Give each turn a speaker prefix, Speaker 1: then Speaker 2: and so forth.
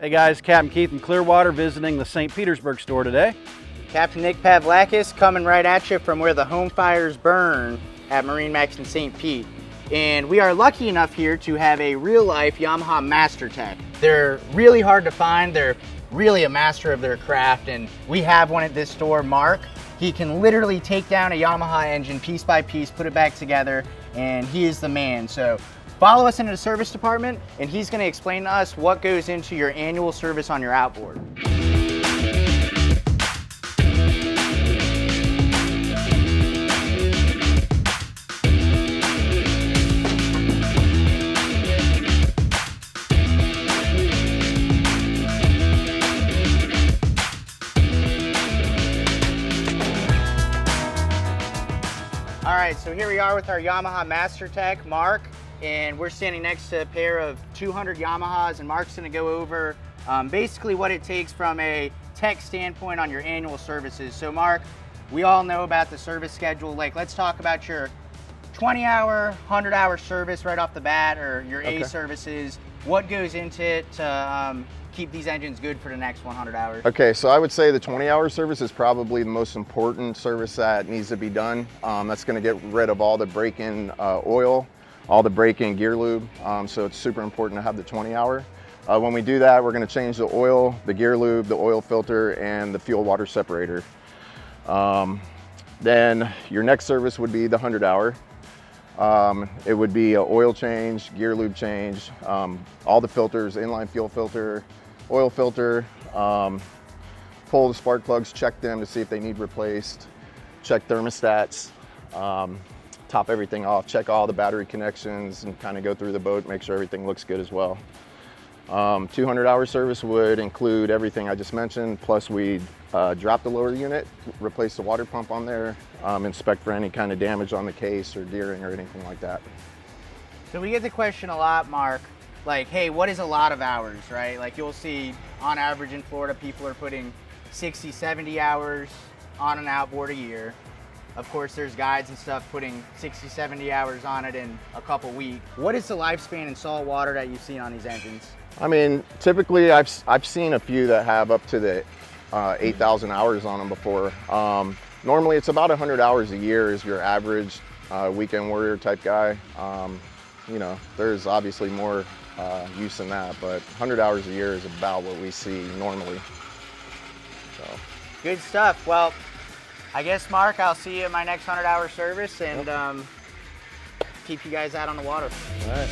Speaker 1: Hey guys, Captain Keith in Clearwater visiting the St. Petersburg store today.
Speaker 2: Captain Nick Pavlakis coming right at you from where the home fires burn at MarineMax in St. Pete. And we are lucky enough here to have a real-life Yamaha Master Tech. They're really hard to find. They're really a master of their craft, and we have one at this store, Mark. He can literally take down a Yamaha engine piece by piece, put it back together, and he is the man. So follow us into the service department, and he's going to explain to us what goes into your annual service on your outboard. All right, so here we are with our Yamaha Master Tech, Mark, and we're standing next to a pair of 200 Yamahas, and Mark's gonna go over basically what it takes from a tech standpoint on your annual services. So Mark, we all know about the service schedule. Like, let's talk about your 20-hour, 100-hour service right off the bat, or your A services. What goes into it to keep these engines good for the next 100 hours?
Speaker 3: Okay, so I would say the 20-hour service is probably the most important service that needs to be done. That's going to get rid of all the break-in oil, all the break-in gear lube. So it's super important to have the 20-hour. When we do that, we're going to change the oil, the gear lube, the oil filter, and the fuel water separator. Then your next service would be the 100-hour. It would be an oil change, gear lube change, all the filters, inline fuel filter, oil filter, pull the spark plugs, check them to see if they need replaced, check thermostats, top everything off, check all the battery connections, and kind of go through the boat, make sure everything looks good as well. 200-hour service would include everything I just mentioned, plus we'd drop the lower unit, replace the water pump on there, inspect for any kind of damage on the case or gearing or anything like that.
Speaker 2: So we get the question a lot, Mark, like, hey, what is a lot of hours, right? Like, you'll see on average in Florida, people are putting 60, 70 hours on an outboard a year. Of course, there's guides and stuff putting 60, 70 hours on it in a couple weeks. What is the lifespan in salt water that you've seen on these engines?
Speaker 3: I mean, typically I've seen a few that have up to the 8,000 hours on them before. Normally it's about 100 hours a year is your average weekend warrior type guy. You know, there's obviously more use than that, but 100 hours a year is about what we see normally. So.
Speaker 2: Good stuff. Well, I guess, Mark, I'll see you at my next 100-hour service, and keep you guys out on the water.
Speaker 3: All right.